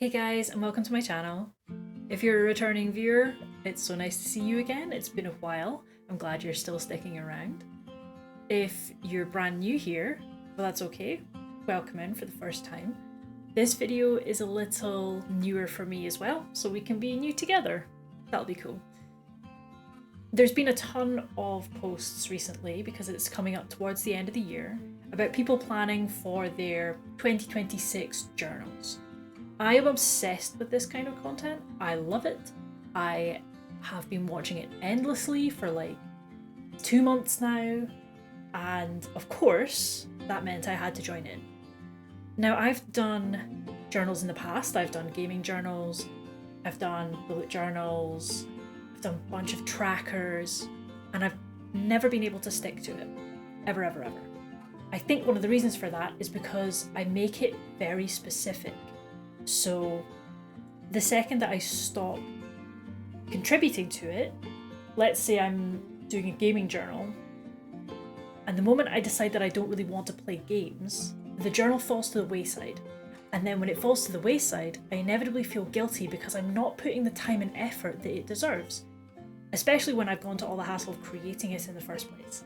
Hey guys, and welcome to my channel. If you're a returning viewer, it's so nice to see you again. It's been a while. I'm glad you're still sticking around. If you're brand new here, well, that's okay. Welcome in for the first time. This video is a little newer for me as well, so we can be new together. That'll be cool. There's been a ton of posts recently, because it's coming up towards the end of the year, about people planning for their 2026 journals. I am obsessed with this kind of content. I love it. I have been watching it endlessly for like 2 months now, and of course that meant I had to join in. Now, I've done journals in the past. I've done gaming journals, I've done bullet journals, I've done a bunch of trackers, and I've never been able to stick to it. Ever. I think one of the reasons for that is because I make it very specific. So the second that I stop contributing to it, let's say I'm doing a gaming journal, and the moment I decide that I don't really want to play games, the journal falls to the wayside. And then when it falls to the wayside, I inevitably feel guilty because I'm not putting the time and effort that it deserves, especially when I've gone to all the hassle of creating it in the first place.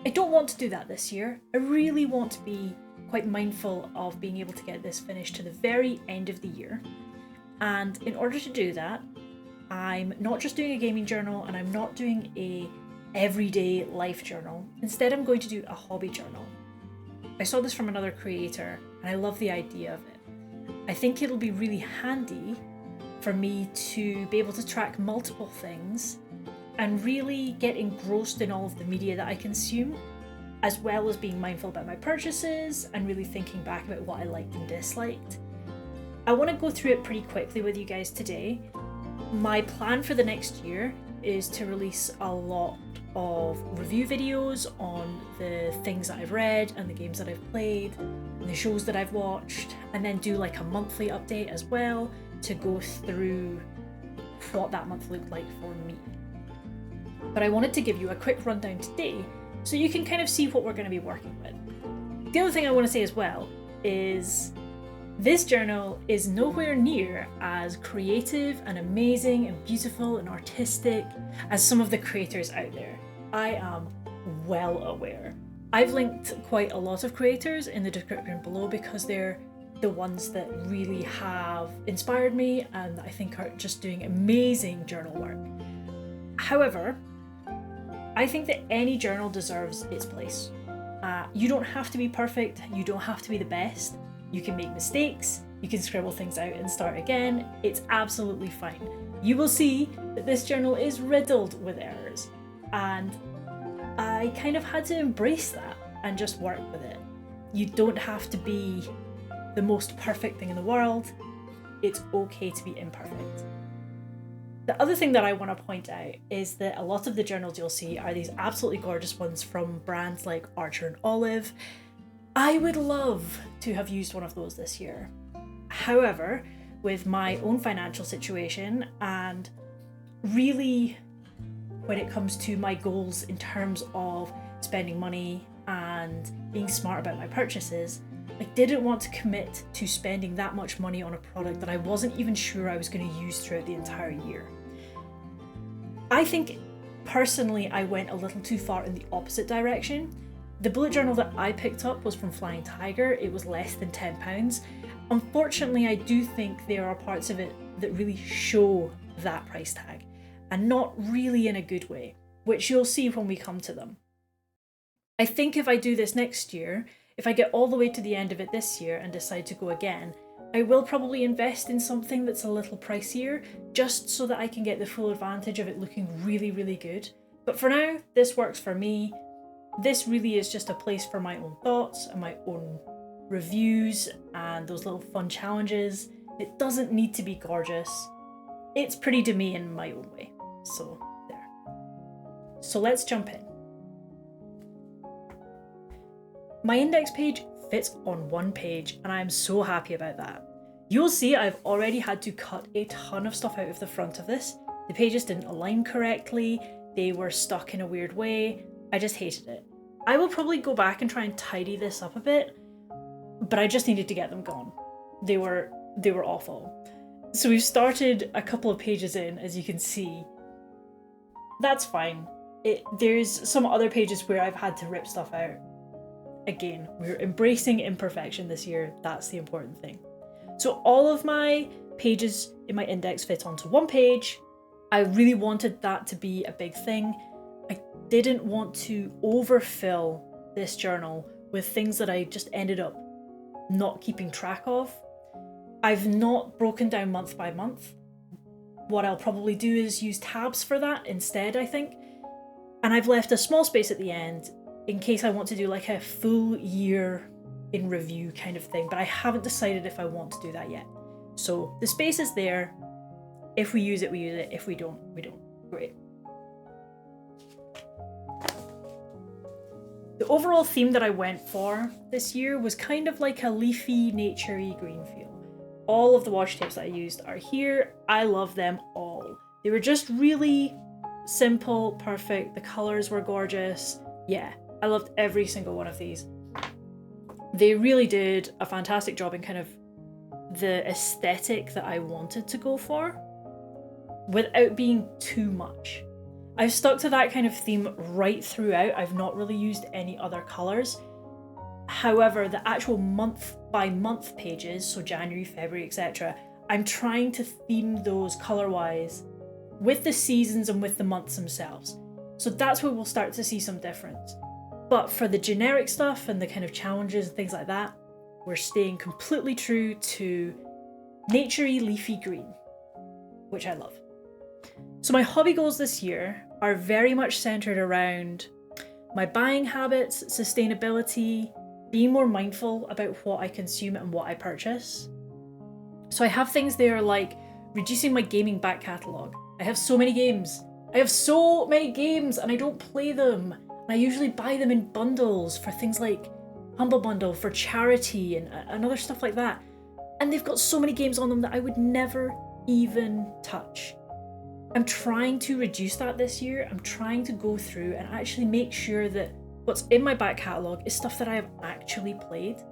I don't want to do that this year. I really want to be quite mindful of being able to get this finished to the very end of the year. And in order to do that, I'm not just doing a gaming journal, and I'm not doing a everyday life journal. Instead, I'm going to do a hobby journal. I saw this from another creator and I love the idea of it. I think it'll be really handy for me to be able to track multiple things and really get engrossed in all of the media that I consume, as well as being mindful about my purchases and really thinking back about what I liked and disliked. I want to go through it pretty quickly with you guys today. My plan for the next year is to release a lot of review videos on the things that I've read and the games that I've played and the shows that I've watched, and then do like a monthly update as well to go through what that month looked like for me. But I wanted to give you a quick rundown today so you can kind of see what we're going to be working with. The other thing I want to say as well is this journal is nowhere near as creative and amazing and beautiful and artistic as some of the creators out there. I am well aware. I've linked quite a lot of creators in the description below because they're the ones that really have inspired me and I think are just doing amazing journal work. However, I think that any journal deserves its place. You don't have to be perfect, you don't have to be the best. You can make mistakes, you can scribble things out and start again. It's absolutely fine. You will see that this journal is riddled with errors, and I kind of had to embrace that and just work with it. You don't have to be the most perfect thing in the world. It's okay to be imperfect. The other thing that I want to point out is that a lot of the journals you'll see are these absolutely gorgeous ones from brands like Archer and Olive. I would love to have used one of those this year. However, with my own financial situation and really when it comes to my goals in terms of spending money and being smart about my purchases, I didn't want to commit to spending that much money on a product that I wasn't even sure I was going to use throughout the entire year. I think personally I went a little too far in the opposite direction. The bullet journal that I picked up was from Flying Tiger. It was less than £10. Unfortunately, I do think there are parts of it that really show that price tag, and not really in a good way, which you'll see when we come to them. I think if I do this next year, if I get all the way to the end of it this year and decide to go again, I will probably invest in something that's a little pricier, just so that I can get the full advantage of it looking really, really good. But for now, this works for me. This really is just a place for my own thoughts and my own reviews and those little fun challenges. It doesn't need to be gorgeous. It's pretty to me in my own way. So there. So let's jump in. My index page fits on one page and I'm so happy about that. You'll see I've already had to cut a ton of stuff out of the front of this. The pages didn't align correctly, they were stuck in a weird way. I just hated it. I will probably go back and try and tidy this up a bit, but I just needed to get them gone. They were they were awful. So we've started a couple of pages in, as you can see. That's fine. There's some other pages where I've had to rip stuff out. Again, we're embracing imperfection this year. That's the important thing. So all of my pages in my index fit onto one page. I really wanted that to be a big thing. I didn't want to overfill this journal with things that I just ended up not keeping track of. I've not broken down month by month. What I'll probably do is use tabs for that instead, I think. And I've left a small space at the end in case I want to do like a full year in review kind of thing, but I haven't decided if I want to do that yet. So the space is there. If we use it, we use it. If we don't, we don't. Great. The overall theme that I went for this year was kind of like a leafy, naturey green feel. All of the washi tapes that I used are here. I love them all. They were just really simple, perfect. The colors were gorgeous. Yeah, I loved every single one of these. They really did a fantastic job in kind of the aesthetic that I wanted to go for without being too much. I've stuck to that kind of theme right throughout. I've not really used any other colors. However, the actual month by month pages, so January, February, etc., I'm trying to theme those color-wise with the seasons and with the months themselves. So that's where we'll start to see some difference. But for the generic stuff and the kind of challenges and things like that, we're staying completely true to naturey leafy green, which I love. So my hobby goals this year are very much centered around my buying habits, sustainability, being more mindful about what I consume and what I purchase. So I have things there like reducing my gaming back catalogue. I have so many games. And I don't play them. And I usually buy them in bundles for things like Humble Bundle for charity and other stuff like that. And they've got so many games on them that I would never even touch. I'm trying to reduce that this year. I'm trying to go through and actually make sure that what's in my back catalogue is stuff that I have actually played.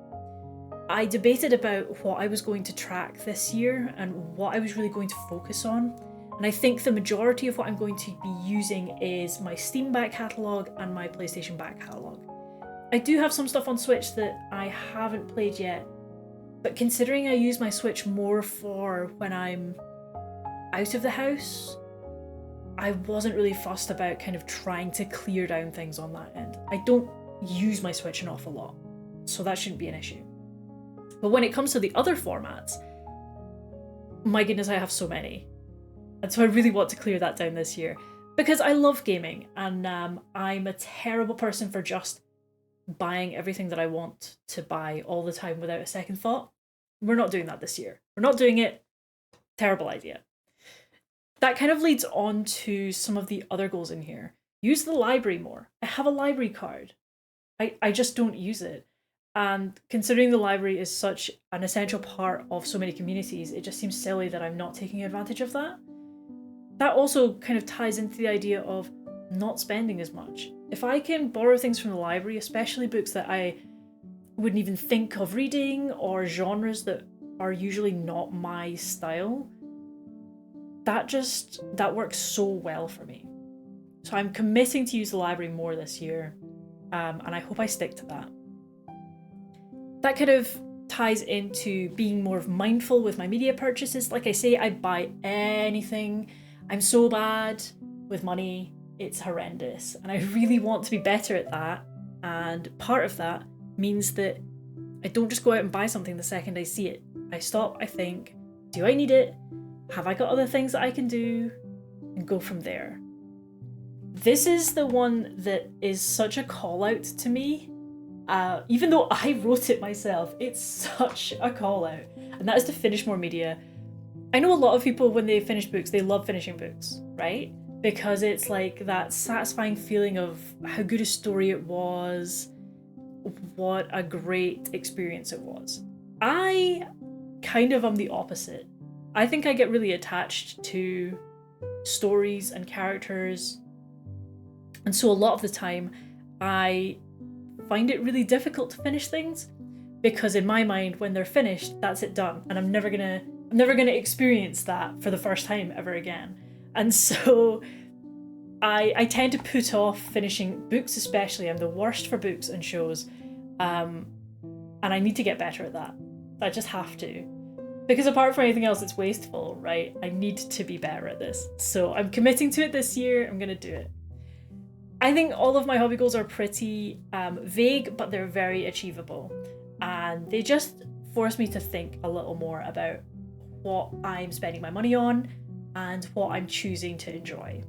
I debated about what I was going to track this year and what I was really going to focus on. And I think the majority of what I'm going to be using is my Steam back catalogue and my PlayStation back catalogue. I do have some stuff on Switch that I haven't played yet, but considering I use my Switch more for when I'm out of the house, I wasn't really fussed about kind of trying to clear down things on that end. I don't use my Switch an awful lot, so that shouldn't be an issue. But when it comes to the other formats, my goodness, I have so many. And so I really want to clear that down this year because I love gaming and I'm a terrible person for just buying everything that I want to buy all the time without a second thought. We're not doing that this year. We're not doing it. Terrible idea. That kind of leads on to some of the other goals in here. Use the library more. I have a library card. I just don't use it. And considering the library is such an essential part of so many communities, it just seems silly that I'm not taking advantage of that. That also kind of ties into the idea of not spending as much. If I can borrow things from the library, especially books that I wouldn't even think of reading or genres that are usually not my style, that works so well for me. So I'm committing to use the library more this year, and I hope I stick to that. That kind of ties into being more mindful with my media purchases. Like I say, I buy anything. I'm so bad with money, it's horrendous. And I really want to be better at that. And part of that means that I don't just go out and buy something the second I see it. I stop, I think, do I need it? Have I got other things that I can do? And go from there. This is the one that is such a call out to me. Even though I wrote it myself, it's such a call out. And that is to finish more media. I know a lot of people, when they finish books, they love finishing books, right? Because it's like that satisfying feeling of how good a story it was, what a great experience it was. I kind of am the opposite. I think I get really attached to stories and characters. And so a lot of the time, I find it really difficult to finish things. because in my mind, when they're finished, that's it, done, and I'm never gonna experience that for the first time ever again. And so I tend to put off finishing books, especially. I'm the worst for books and shows, and I need to get better at that. I just have to, because apart from anything else, it's wasteful, right? I need to be better at this, so I'm committing to it this year. I'm gonna do it. I think all of my hobby goals are pretty vague, but they're very achievable, and they just force me to think a little more about what I'm spending my money on and what I'm choosing to enjoy.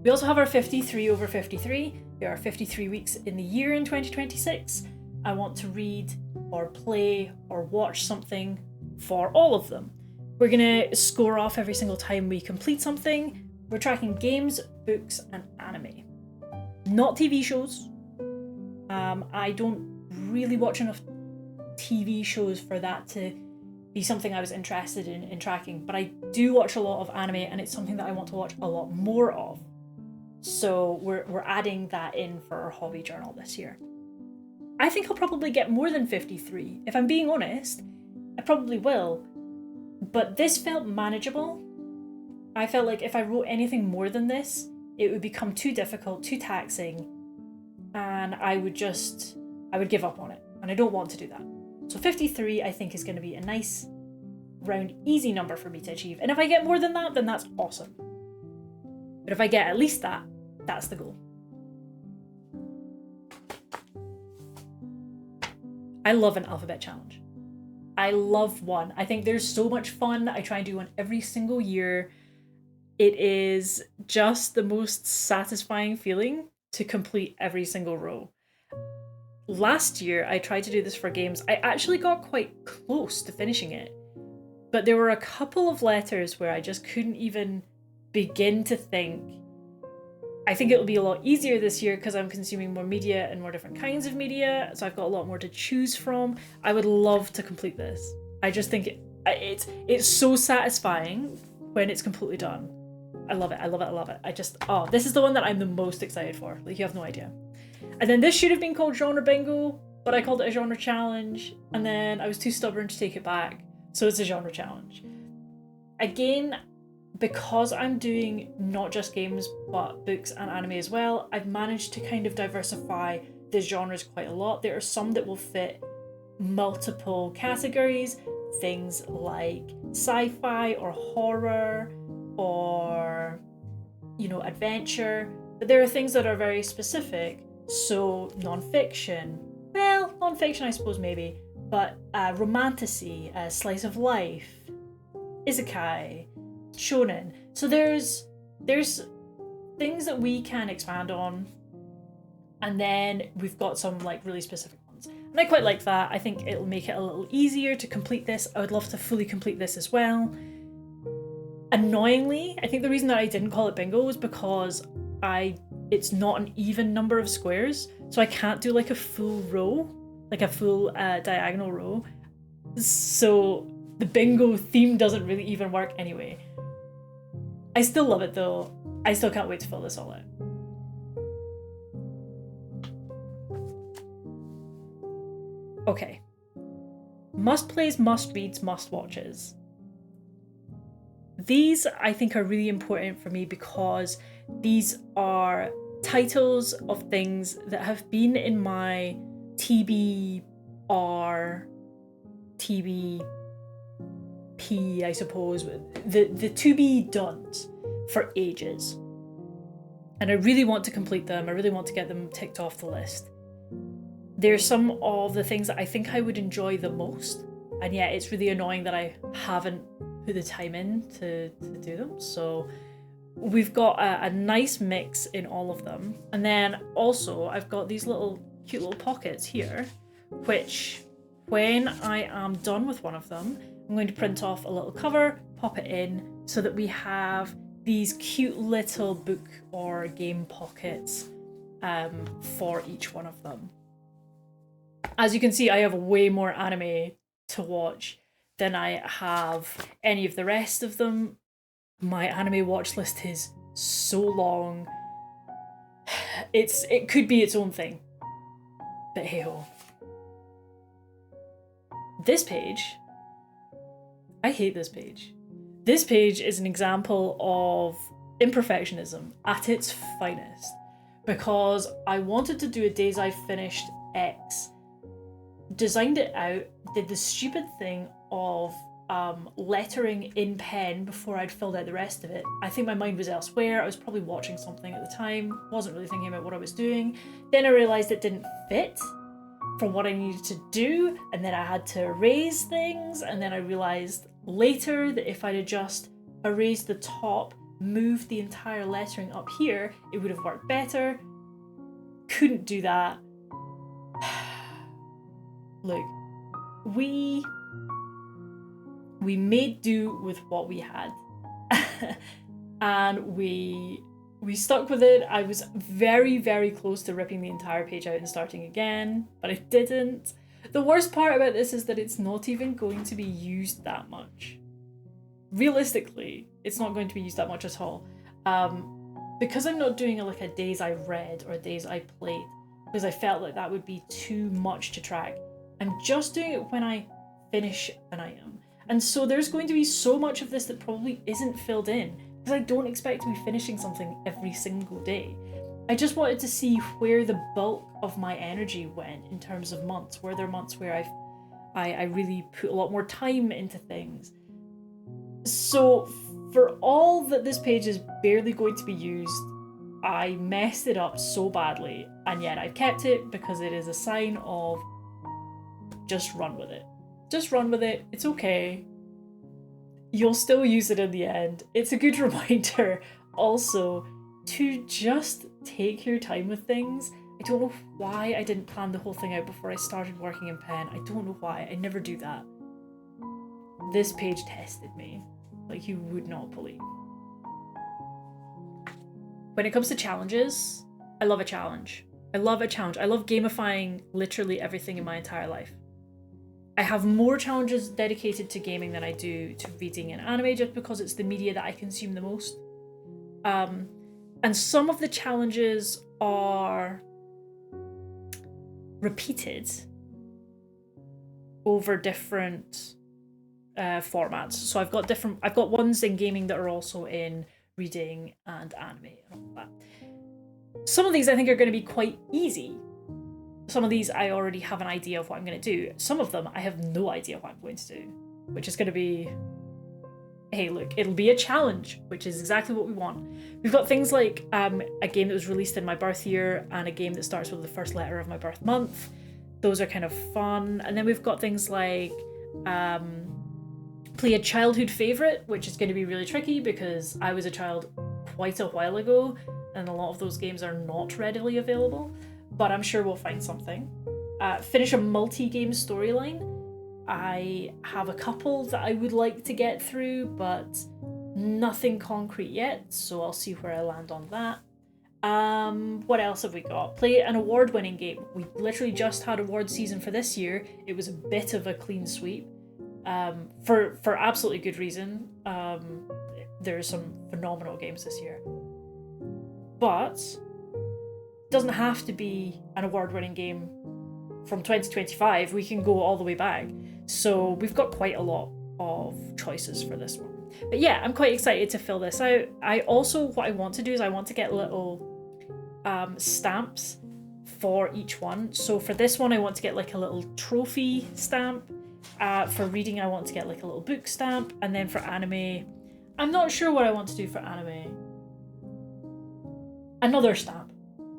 We also have our 53 over 53. There are 53 weeks in the year in 2026. I want to read or play or watch something for all of them. We're gonna score off every single time we complete something. We're tracking games, books, and anime. Not TV shows. I don't really watch enough TV shows for that to be something I was interested in tracking, but I do watch a lot of anime, and it's something that I want to watch a lot more of. So we're adding that in for our hobby journal this year. I think I'll probably get more than 53. If I'm being honest, I probably will. But this felt manageable. I felt like if I wrote anything more than this, it would become too difficult, too taxing, and I would give up on it. And I don't want to do that. So 53, I think, is going to be a nice, round, easy number for me to achieve. And if I get more than that, then that's awesome. But if I get at least that, that's the goal. I love an alphabet challenge. I love one. I think there's so much fun. I try and do one every single year. It is just the most satisfying feeling to complete every single row. Last year, I tried to do this for games. I actually got quite close to finishing it, but there were a couple of letters where I just couldn't even begin to think. I think it'll be a lot easier this year because I'm consuming more media and more different kinds of media, so I've got a lot more to choose from. I would love to complete this. I just think it's so satisfying when it's completely done. I love it, I love it, I love it. This is the one that I'm the most excited for. Like, you have no idea. And then this should have been called Genre Bingo, but I called it a genre challenge, and then I was too stubborn to take it back, so it's a genre challenge. Again, because I'm doing not just games, but books and anime as well, I've managed to kind of diversify the genres quite a lot. There are some that will fit multiple categories, things like sci-fi or horror or, adventure. But there are things that are very specific, so non-fiction. Well, non-fiction I suppose maybe, but romantasy, slice of life, isekai, shonen. So there's things that we can expand on, and then we've got some like really specific ones, and I quite like that. I think it'll make it a little easier to complete this. I would love to fully complete this as well. Annoyingly, I think the reason that I didn't call it bingo was because it's not an even number of squares, so I can't do like a full row, like a full diagonal row. So the bingo theme doesn't really even work anyway. I still love it though. I still can't wait to fill this all out. Okay. Must plays, must reads, must watches. These I think are really important for me because these are titles of things that have been in my TBR, TBP, I suppose, the to be done's for ages. And I really want to complete them. I really want to get them ticked off the list. There's some of the things that I think I would enjoy the most, and yet it's really annoying that I haven't put the time in to do them. So we've got a nice mix in all of them. And then also I've got these cute little pockets here, which when I am done with one of them, I'm going to print off a little cover, pop it in, so that we have these cute little book or game pockets for each one of them. As you can see, I have way more anime to watch than I have any of the rest of them. My anime watch list is so long. It could be its own thing, but hey ho. This page, I hate this page. This page is an example of imperfectionism at its finest, because I wanted to do a days I finished X, designed it out, did the stupid thing of lettering in pen before I'd filled out the rest of it. I think my mind was elsewhere. I was probably watching something at the time, wasn't really thinking about what I was doing. Then I realised it didn't fit from what I needed to do, and then I had to erase things, and then I realised later that if I'd just erased the top, moved the entire lettering up here, it would have worked better. Couldn't do that. Look, we made do with what we had. And we stuck with it. I was very, very close to ripping the entire page out and starting again, but I didn't. The worst part about this is that it's not even going to be used that much. Realistically, it's not going to be used that much at all. Because I'm not doing like a days I read or a days I played, because I felt like that would be too much to track. I'm just doing it when I finish an item. And so there's going to be so much of this that probably isn't filled in, because I don't expect to be finishing something every single day. I just wanted to see where the bulk of my energy went in terms of months. Were there months where I really put a lot more time into things? So for all that this page is barely going to be used, I messed it up so badly, and yet I've kept it because it is a sign of just run with it. Just run with it. It's okay. You'll still use it in the end. It's a good reminder also to just take your time with things. I don't know why I didn't plan the whole thing out before I started working in pen. I don't know why. I never do that. This page tested me like you would not believe. When it comes to challenges, I love a challenge. I love a challenge. I love gamifying literally everything in my entire life. I have more challenges dedicated to gaming than I do to reading and anime, just because it's the media that I consume the most. And some of the challenges are repeated over different formats. So I've got ones in gaming that are also in reading and anime and all that. Some of these I think are going to be quite easy. Some of these I already have an idea of what I'm going to do. Some of them I have no idea what I'm going to do, which is going to be, hey look, it'll be a challenge, which is exactly what we want. We've got things like a game that was released in my birth year and a game that starts with the first letter of my birth month. Those are kind of fun. And then we've got things like play a childhood favourite, which is going to be really tricky because I was a child quite a while ago and a lot of those games are not readily available. But I'm sure we'll find something. Finish a multi-game storyline. I have a couple that I would like to get through, but nothing concrete yet, so I'll see where I land on that. What else have we got? Play an award-winning game. We literally just had award season for this year. It was a bit of a clean sweep, for absolutely good reason. There are some phenomenal games this year. But doesn't have to be an award-winning game from 2025. We can go all the way back. So we've got quite a lot of choices for this one. But yeah, I'm quite excited to fill this out. What I want to do is I want to get little stamps for each one. So for this one, I want to get like a little trophy stamp. For reading, I want to get like a little book stamp. And then for anime, I'm not sure what I want to do for anime. Another stamp.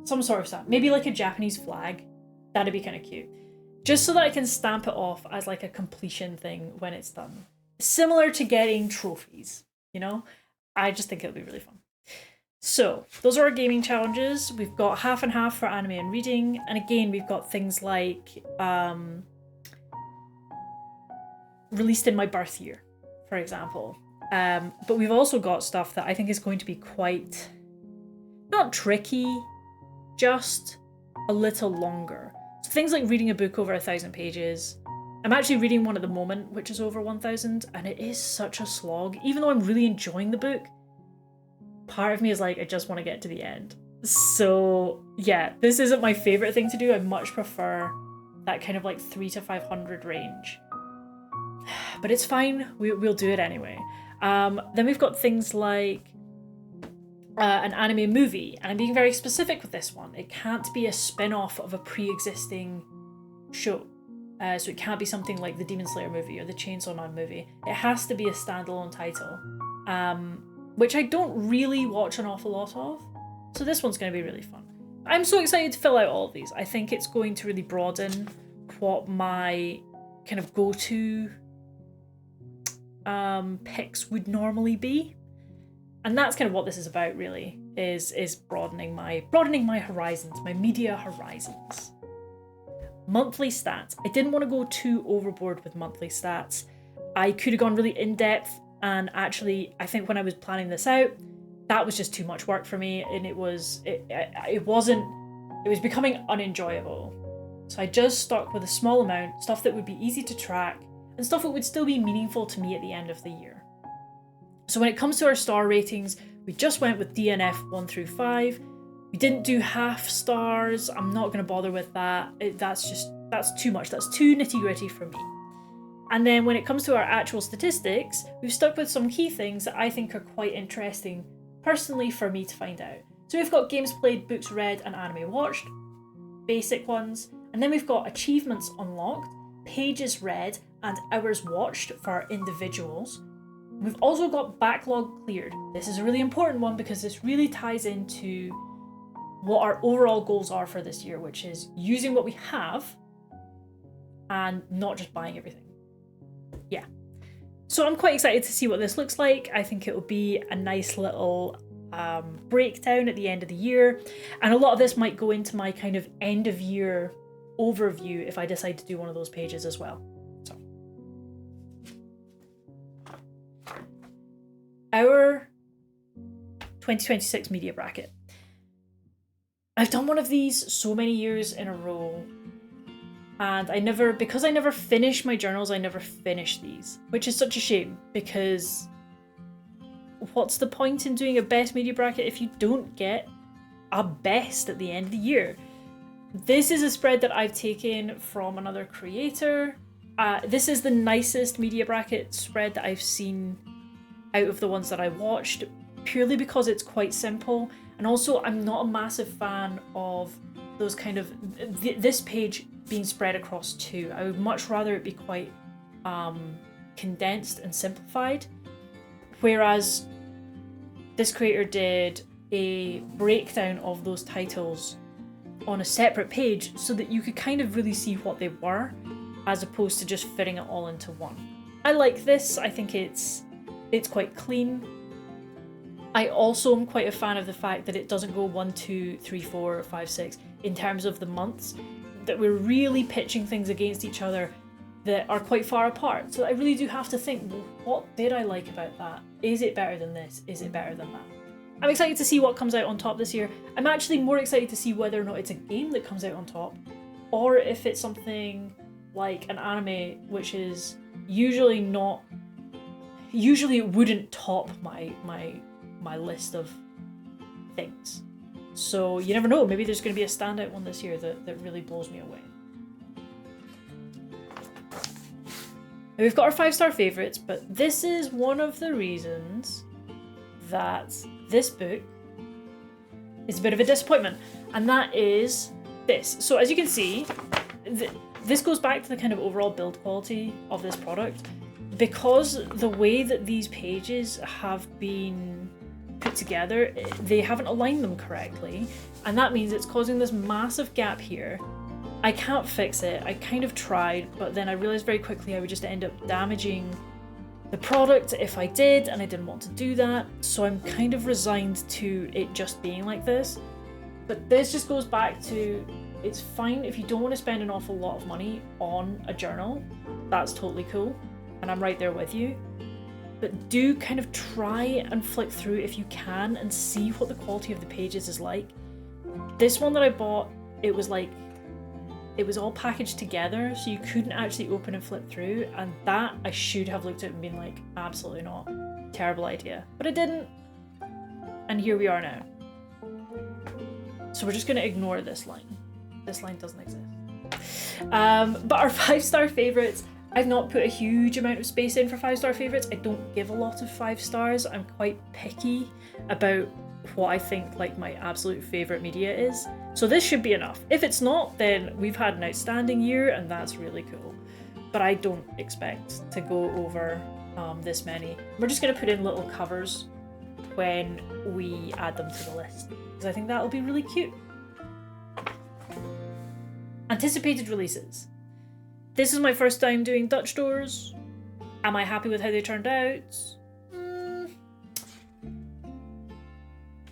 Some sort of stamp. Maybe like a Japanese flag. That'd be kind of cute. Just so that I can stamp it off as like a completion thing when it's done. Similar to getting trophies, you know? I just think it'll be really fun. So, those are our gaming challenges. We've got half and half for anime and reading. And again, we've got things like released in my birth year, for example. But we've also got stuff that I think is going to be quite, not tricky, just a little longer. So things like reading a book over 1,000 pages. I'm actually reading one at the moment, which is over 1,000, and it is such a slog. Even though I'm really enjoying the book, part of me is like, I just want to get to the end. So yeah, this isn't my favorite thing to do. I much prefer that kind of like 300 to 500 range. but it's fine. We'll do it anyway. Then we've got things like an anime movie, and I'm being very specific with this one. It can't be a spin-off of a pre-existing show. So it can't be something like the Demon Slayer movie or the Chainsaw Man movie. It has to be a standalone title, which I don't really watch an awful lot of. So this one's going to be really fun. I'm so excited to fill out all of these. I think it's going to really broaden what my kind of go-to picks would normally be. And that's kind of what this is about, really, is broadening my horizons, my media horizons. Monthly stats. I didn't want to go too overboard with monthly stats. I could have gone really in-depth, and actually, I think when I was planning this out, that was just too much work for me, and it was becoming unenjoyable. So I just stuck with a small amount, stuff that would be easy to track, and stuff that would still be meaningful to me at the end of the year. So when it comes to our star ratings, we just went with DNF 1 through 5. We didn't do half stars. I'm not going to bother with that. That's too much. That's too nitty-gritty for me. And then when it comes to our actual statistics, we've stuck with some key things that I think are quite interesting, personally, for me to find out. So we've got games played, books read, and anime watched, basic ones. And then we've got achievements unlocked, pages read, and hours watched for our individuals. We've also got backlog cleared. This is a really important one because this really ties into what our overall goals are for this year, which is using what we have and not just buying everything. Yeah. So I'm quite excited to see what this looks like. I think it will be a nice little breakdown at the end of the year. And a lot of this might go into my kind of end of year overview if I decide to do one of those pages as well. So our 2026 media bracket. I've done one of these so many years in a row, and because I never finish my journals, I never finish these, which is such a shame, because what's the point in doing a best media bracket if you don't get a best at the end of the year? This is a spread that I've taken from another creator. This is the nicest media bracket spread that I've seen out of the ones that I watched, purely because it's quite simple. And also, I'm not a massive fan of those kind of this page being spread across two. I would much rather it be quite condensed and simplified. Whereas this creator did a breakdown of those titles on a separate page so that you could kind of really see what they were, as opposed to just fitting it all into one. I like this. I think it's quite clean. I also am quite a fan of the fact that it doesn't go 1, 2, 3, 4, 5, 6 in terms of the months, that we're really pitching things against each other that are quite far apart. So I really do have to think, well, what did I like about that? Is it better than this? Is it better than that? I'm excited to see what comes out on top this year. I'm actually more excited to see whether or not it's a game that comes out on top, or if it's something like an anime, which is usually it wouldn't top my list of things. So you never know, maybe there's going to be a standout one this year that really blows me away. Now we've got our 5-star favourites, but this is one of the reasons that this book is a bit of a disappointment, and that is this. So as you can see, this goes back to the kind of overall build quality of this product, because the way that these pages have been put together, they haven't aligned them correctly, and that means it's causing this massive gap here. I can't fix it. I kind of tried, but then I realized very quickly I would just end up damaging the product if I did, and I didn't want to do that, so I'm kind of resigned to it just being like this. But this just goes back to, it's fine if you don't want to spend an awful lot of money on a journal. That's totally cool, and I'm right there with you. But do kind of try and flick through if you can and see what the quality of the pages is like. This one that I bought, it was all packaged together, so you couldn't actually open and flip through, and that I should have looked at and been like, absolutely not, terrible idea. But I didn't, and here we are now. So we're just going to ignore this line. This line doesn't exist. But our 5-star favourites, I've not put a huge amount of space in for 5-star favourites. I don't give a lot of 5 stars. I'm quite picky about what I think like my absolute favourite media is. So this should be enough. If it's not, then we've had an outstanding year and that's really cool. But I don't expect to go over this many. We're just going to put in little covers when we add them to the list, because I think that'll be really cute. Anticipated releases. This is my first time doing Dutch doors. Am I happy with how they turned out?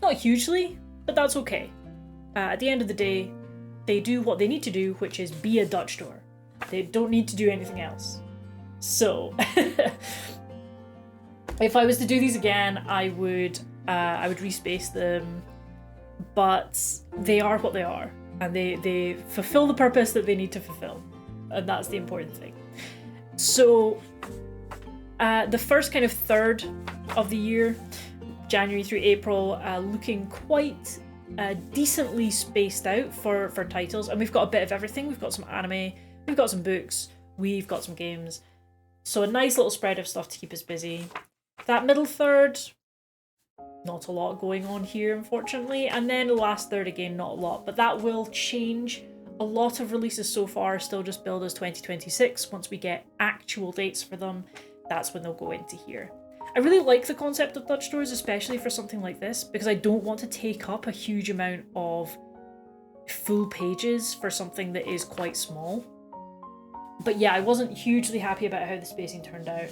Not hugely, but that's okay. At the end of the day, they do what they need to do, which is be a Dutch door. They don't need to do anything else. So, if I was to do these again, I would respace them, but they are what they are, and they fulfill the purpose that they need to fulfill, and that's the important thing. So, the first kind of third of the year, January through April, looking quite decently spaced out for titles, and we've got a bit of everything. We've got some anime, we've got some books, we've got some games, so a nice little spread of stuff to keep us busy. That middle third, not a lot going on here, unfortunately, and then the last third again, not a lot, but that will change. A lot of releases so far still just billed as 2026. Once we get actual dates for them, that's when they'll go into here. I really like the concept of Dutch doors, especially for something like this, because I don't want to take up a huge amount of full pages for something that is quite small. But yeah, I wasn't hugely happy about how the spacing turned out.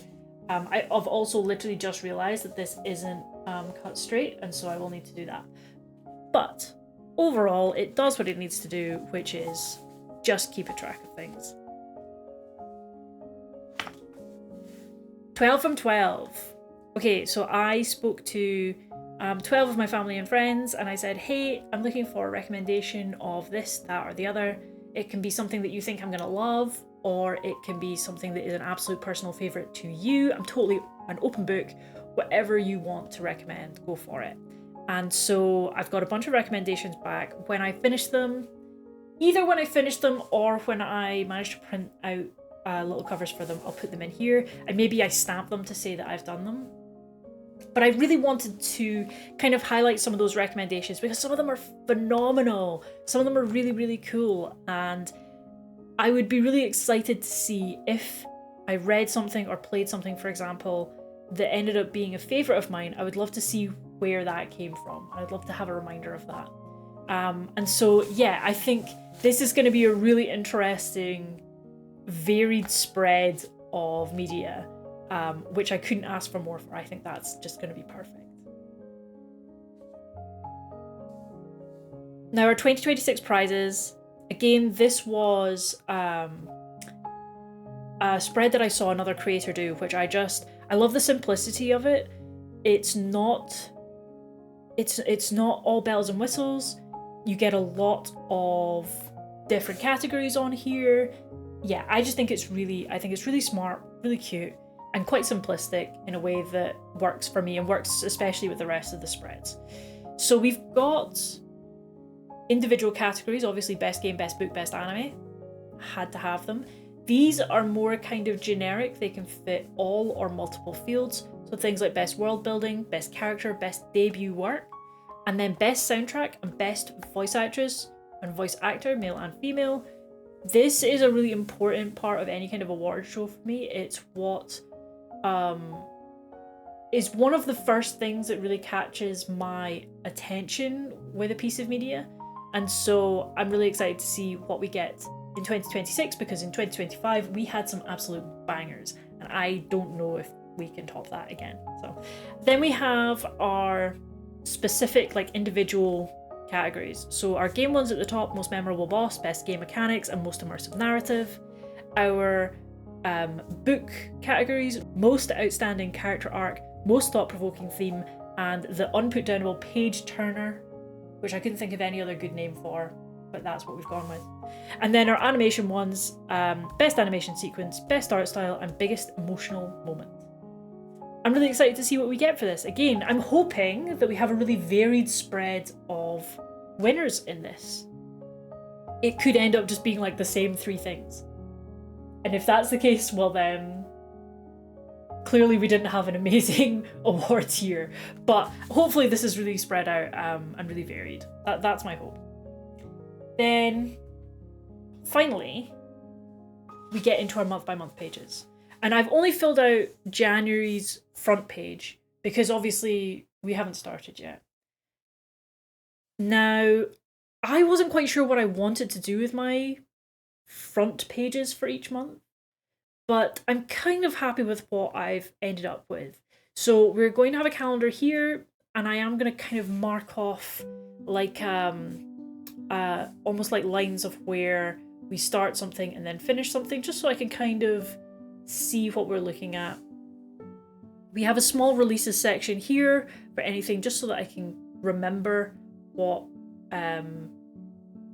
I've also literally just realised that this isn't cut straight, and so I will need to do that. But overall, it does what it needs to do, which is just keep a track of things. 12 from 12. Okay, so I spoke to 12 of my family and friends, and I said, hey, I'm looking for a recommendation of this, that, or the other. It can be something that you think I'm going to love, or it can be something that is an absolute personal favourite to you. I'm totally an open book. Whatever you want to recommend, go for it. And so I've got a bunch of recommendations back. When I finish them, either when I finish them or when I manage to print out little covers for them, I'll put them in here, and maybe I stamp them to say that I've done them. But I really wanted to kind of highlight some of those recommendations because some of them are phenomenal. Some of them are really, really cool. And I would be really excited to see if I read something or played something, for example, that ended up being a favourite of mine. I would love to see where that came from. I'd love to have a reminder of that. And so, yeah, I think this is going to be a really interesting, varied spread of media. Which I couldn't ask for more for. I think that's just going to be perfect. Now our 2026 prizes. Again, this was a spread that I saw another creator do, which I love the simplicity of it. It's not all bells and whistles. You get a lot of different categories on here. Yeah, I think it's really smart, really cute, and quite simplistic in a way that works for me and works especially with the rest of the spreads. So we've got individual categories, obviously best game, best book, best anime. Had to have them. These are more kind of generic. They can fit all or multiple fields. So things like best world building, best character, best debut work, and then best soundtrack and best voice actress and voice actor, male and female. This is a really important part of any kind of award show for me. It's what is one of the first things that really catches my attention with a piece of media. And so I'm really excited to see what we get in 2026, because in 2025 we had some absolute bangers, and I don't know if we can top that again. So then we have our specific individual categories. So our game ones at the top: most memorable boss, best game mechanics, and most immersive narrative. Our book categories: most outstanding character arc, most thought-provoking theme, and the unputdownable page turner, which I couldn't think of any other good name for, but that's what we've gone with. And then our animation ones: best animation sequence, best art style, and biggest emotional moment. I'm really excited to see what we get for this. Again, I'm hoping that we have a really varied spread of winners in this. It could end up just being the same three things. And if that's the case, well then, clearly we didn't have an amazing awards year. But hopefully this is really spread out and really varied. That's my hope. Then, finally, we get into our month-by-month pages. And I've only filled out January's front page because obviously we haven't started yet. Now, I wasn't quite sure what I wanted to do with my front pages for each month, but I'm kind of happy with what I've ended up with. So we're going to have a calendar here, and I am going to kind of mark off like almost like lines of where we start something and then finish something, just so I can kind of see what we're looking at. We have a small releases section here for anything, just so that I can remember what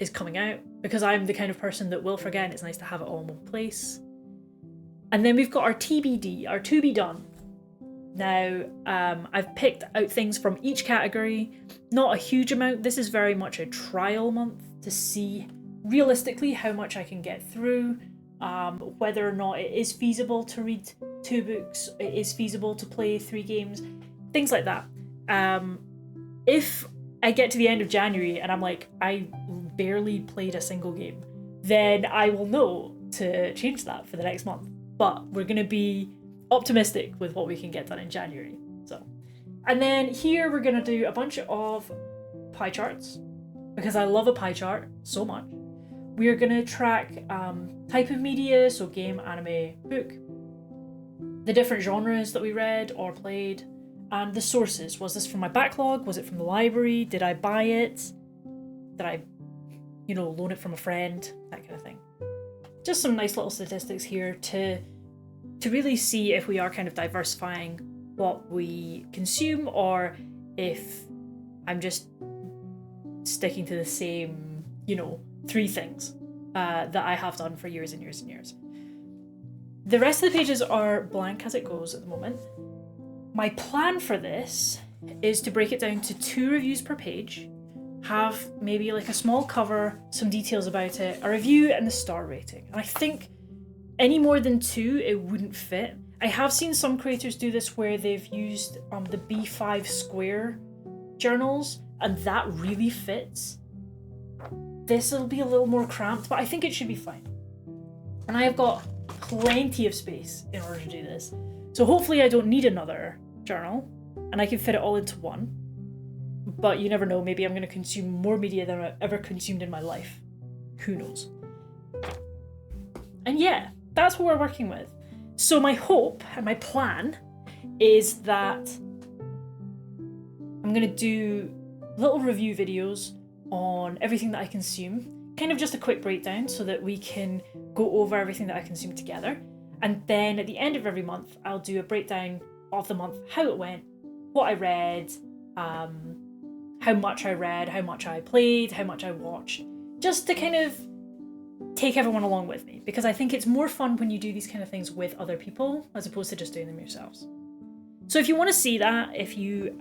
is coming out, because I'm the kind of person that will forget, and it's nice to have it all in one place. And then we've got our TBD, our to be done. Now, I've picked out things from each category, not a huge amount. This is very much a trial month to see realistically how much I can get through, whether or not it is feasible to read 2 books, it is feasible to play 3 games, things like that. If I get to the end of January and I'm like, I barely played a single game, then I will know to change that for the next month. But we're going to be optimistic with what we can get done in January. So, and then here we're going to do a bunch of pie charts, because I love a pie chart so much. We are going to track type of media, so game, anime, book, the different genres that we read or played, and the sources. Was this from my backlog? Was it from the library? Did I buy it? Did I, loan it from a friend? That kind of thing. Just some nice little statistics here to really see if we are kind of diversifying what we consume, or if I'm just sticking to the same, 3 things that I have done for years and years and years. The rest of the pages are blank as it goes at the moment. My plan for this is to break it down to 2 reviews per page, have maybe like a small cover, some details about it, a review, and the star rating. And I think any more than 2, it wouldn't fit. I have seen some creators do this where they've used the B5 square journals, and that really fits. This will be a little more cramped, but I think it should be fine. And I have got plenty of space in order to do this. So hopefully I don't need another journal, and I can fit it all into one. But you never know, maybe I'm going to consume more media than I've ever consumed in my life. Who knows? And yeah, that's what we're working with. So my hope and my plan is that I'm going to do little review videos on everything that I consume, kind of just a quick breakdown so that we can go over everything that I consume together. And then at the end of every month, I'll do a breakdown of the month, how it went, what I read, how much I read, how much I played, how much I watched, just to kind of take everyone along with me, because I think it's more fun when you do these kind of things with other people as opposed to just doing them yourselves. So if you want to see that, if you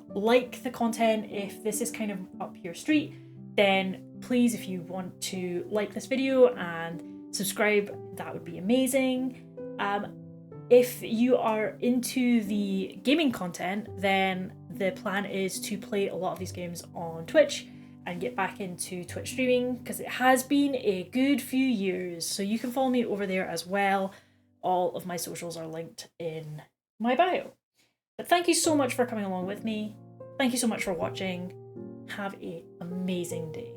like the content, if this is kind of up your street, then please, if you want to like this video and subscribe, that would be amazing. If you are into the gaming content, then the plan is to play a lot of these games on Twitch and get back into Twitch streaming, because it has been a good few years. So you can follow me over there as well. All of my socials are linked in my bio. But thank you so much for coming along with me. Thank you so much for watching. Have an amazing day.